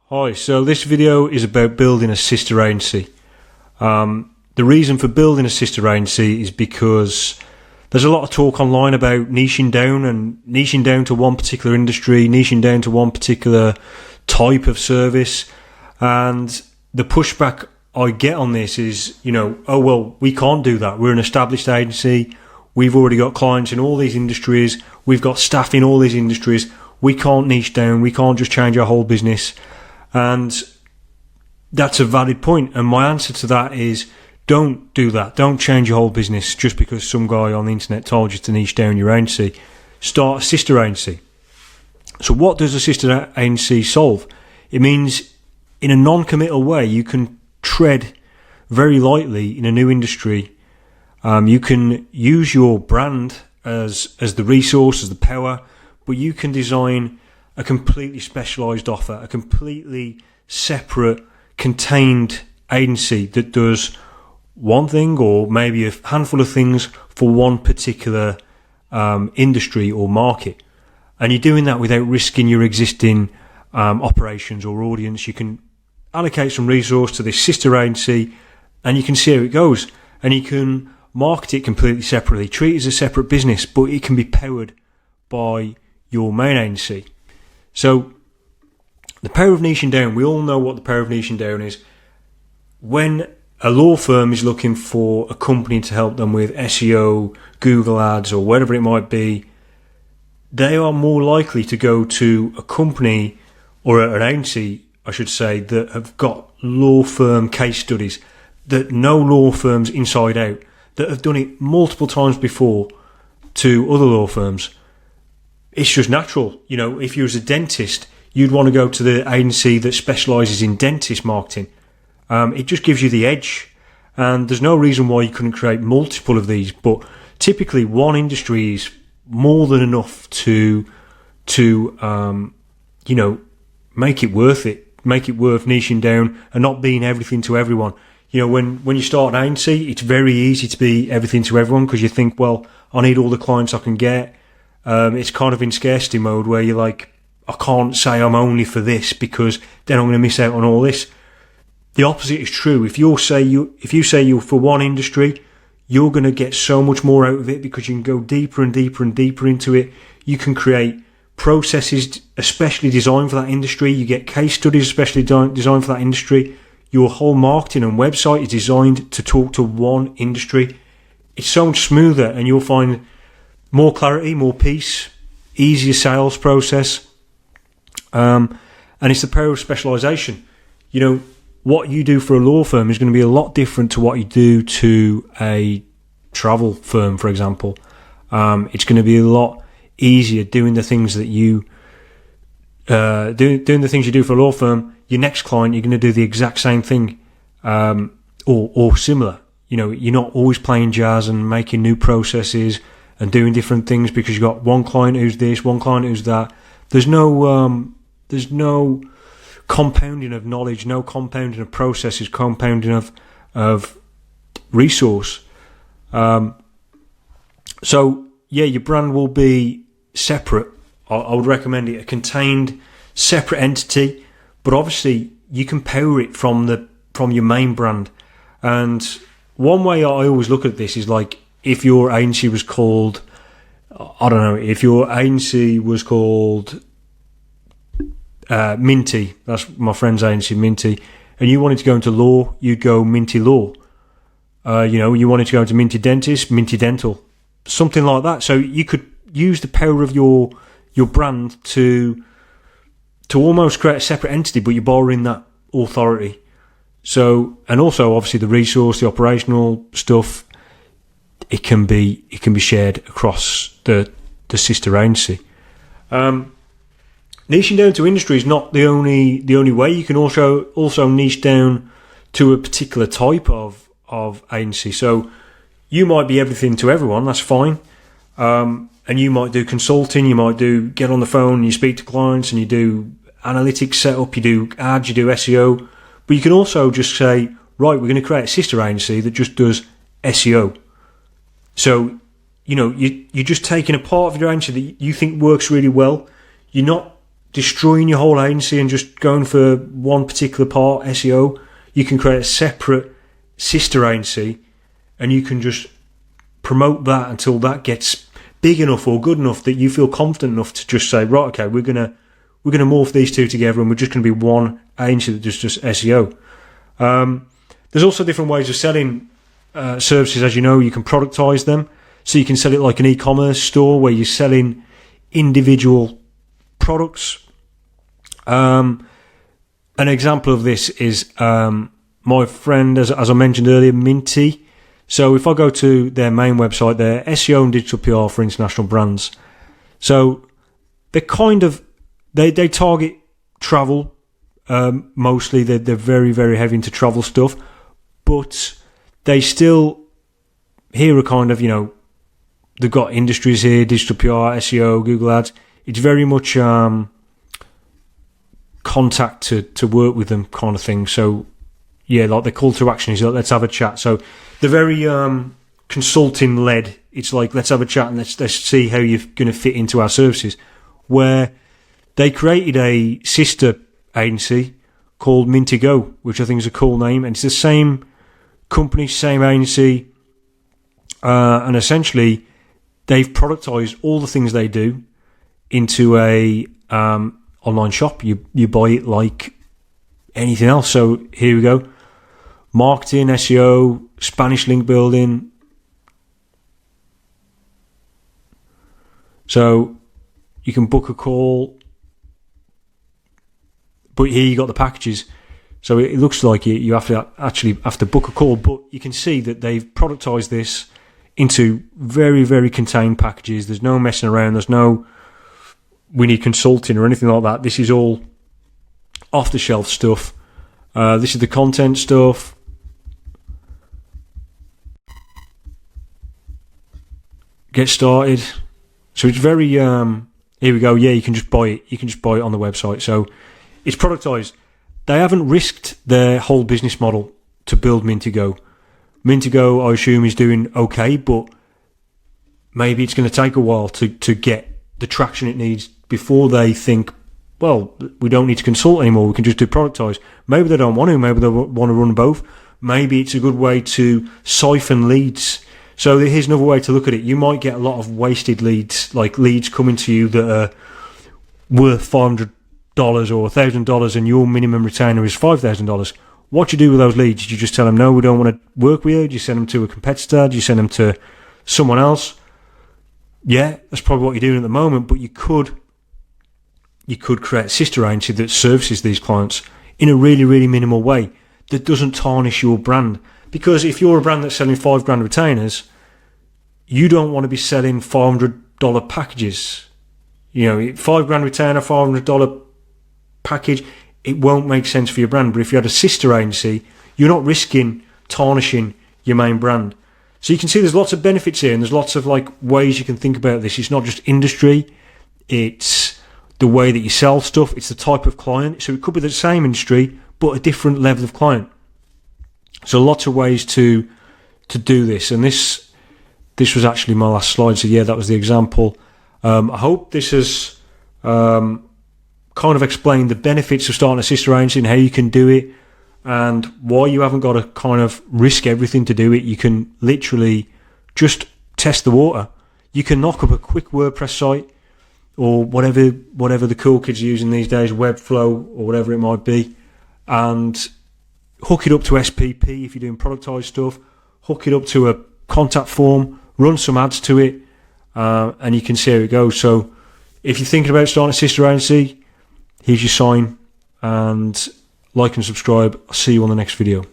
Hi, so this video is about building a sister agency. The reason for building a sister agency is because there's a lot of talk online about niching down to one particular industry, niching down to one particular type of service. And the pushback I get on this is, oh, well, we can't do that. We're an established agency. We've already got clients in all these industries. We've got staff in all these industries. We can't niche down. We can't just change our whole business. And that's a valid point. And my answer to that is, don't do that. Don't change your whole business just because some guy on the internet told you to niche down your agency. Start a sister agency. So what does a sister agency solve? It means in a non-committal way, you can tread very lightly in a new industry. You can use your brand as the resource, as the power, but you can design a completely specialised offer, a completely separate, contained agency that does one thing or maybe a handful of things for one particular industry or market. And you're doing that without risking your existing operations or audience. You can allocate some resource to this sister agency and you can see how it goes. And you can market it completely separately, treat it as a separate business, but it can be powered by your main agency. So the power of niching down, we all know what the power of niching down is. When a law firm is looking for a company to help them with SEO, Google Ads, or whatever it might be, they are more likely to go to a company or an agency, I should say, that have got law firm case studies, that know law firms inside out, that have done it multiple times before to other law firms. It's just natural. If you was a dentist, you'd want to go to the agency that specialises in dentist marketing. It just gives you the edge. And there's no reason why you couldn't create multiple of these. But typically one industry is more than enough to make it worth it, make it worth niching down and not being everything to everyone. When you start an agency, it's very easy to be everything to everyone because you think, well, I need all the clients I can get. It's kind of in scarcity mode where you're like, I can't say I'm only for this because then I'm going to miss out on all this. The opposite is true. If you say you're for one industry, you're going to get so much more out of it because you can go deeper and deeper and deeper into it. You can create processes especially designed for that industry. You get case studies especially designed for that industry. Your whole marketing and website is designed to talk to one industry. It's so much smoother and you'll find more clarity, more peace, easier sales process. And it's the power of specialisation. What you do for a law firm is going to be a lot different to what you do to a travel firm, for example. It's going to be a lot easier doing the things that you doing the things you do for a law firm. Your next client, you're going to do the exact same thing, or similar. You're not always playing jazz and making new processes and doing different things because you've got one client who's this, one client who's that. There's no compounding of knowledge, no compounding of processes, compounding of resource. So your brand will be separate. I would recommend it a contained, separate entity, but obviously you can power it from your main brand. And one way I always look at this is like, if your agency was called, I don't know, if your agency was called Minty, that's my friend's agency, Minty, and you wanted to go into law, you'd go Minty Law. You wanted to go into Minty Dentist, Minty Dental, something like that. So you could use the power of your brand to almost create a separate entity, but you're borrowing that authority. So, and also obviously the resource, the operational stuff, it can be shared across the sister agency. Niching down to industry is not the only way. You can also niche down to a particular type of agency. So you might be everything to everyone, that's fine. And you might do consulting, you might do get on the phone, you speak to clients and you do analytics setup, you do ads, you do SEO. But you can also just say, right, we're going to create a sister agency that just does SEO. So, you're just taking a part of your agency that you think works really well. You're not destroying your whole agency and just going for one particular part, SEO, you can create a separate sister agency and you can just promote that until that gets big enough or good enough that you feel confident enough to just say, right, okay, we're gonna morph these two together and we're just gonna be one agency that does just SEO. There's also different ways of selling services. As you know, you can productize them, so you can sell it like an e-commerce store where you're selling individual products. An example of this is my friend, as I mentioned earlier, Minty. So if I go to their main website, they're SEO and digital PR for international brands. So they're they target travel mostly. They're very, very heavy into travel stuff, but they still here are kind of, they've got industries here, digital PR, SEO, Google Ads. It's very much contact to work with them kind of thing. So yeah, like the call to action is like, let's have a chat. So they're very consulting led. It's like, let's have a chat and let's see how you're going to fit into our services. Where they created a sister agency called Mintigo, which I think is a cool name, and it's the same company, same agency, and essentially they've productized all the things they do into a online shop. You buy it like anything else. So here we go: marketing, SEO, Spanish link building. So you can book a call, but here you got the packages. So it looks like you have to book a call, but you can see that they've productized this into very, very contained packages. There's no messing around. There's no we need consulting or anything like that. This is all off the shelf stuff. This is the content stuff. Get started. So it's very here we go. Yeah, you can just buy it. You can just buy it on the website. So it's productized. They haven't risked their whole business model to build Mintigo. Mintigo, I assume, is doing okay, but maybe it's going to take a while to get the traction it needs before they think, well, we don't need to consult anymore. We can just do productized. Maybe they don't want to. Maybe they want to run both. Maybe it's a good way to siphon leads. So here's another way to look at it. You might get a lot of wasted leads, like leads coming to you that are worth $500 or $1,000 and your minimum retainer is $5,000. What do you do with those leads? Do you just tell them, no, we don't want to work with you? Do you send them to a competitor? Do you send them to someone else? Yeah, that's probably what you're doing at the moment, but you could create a sister agency that services these clients in a really, really minimal way that doesn't tarnish your brand. Because if you're a brand that's selling $5,000 retainers, you don't want to be selling $500 packages. $5,000 retainer, $500 package, it won't make sense for your brand. But if you had a sister agency, you're not risking tarnishing your main brand. So you can see there's lots of benefits here, and there's lots of ways you can think about this. It's not just industry, it's the way that you sell stuff, it's the type of client. So it could be the same industry but a different level of client. So lots of ways to do this, and this was actually my last slide. So yeah, that was the example. I hope this has kind of explained the benefits of starting a sister agency and how you can do it, and why you haven't got to kind of risk everything to do it. You can literally just test the water. You can knock up a quick WordPress site or whatever the cool kids are using these days, Webflow or whatever it might be, and hook it up to SPP if you're doing productized stuff, hook it up to a contact form, run some ads to it, and you can see how it goes. So if you're thinking about starting a sister agency, here's your sign, and like and subscribe. I'll see you on the next video.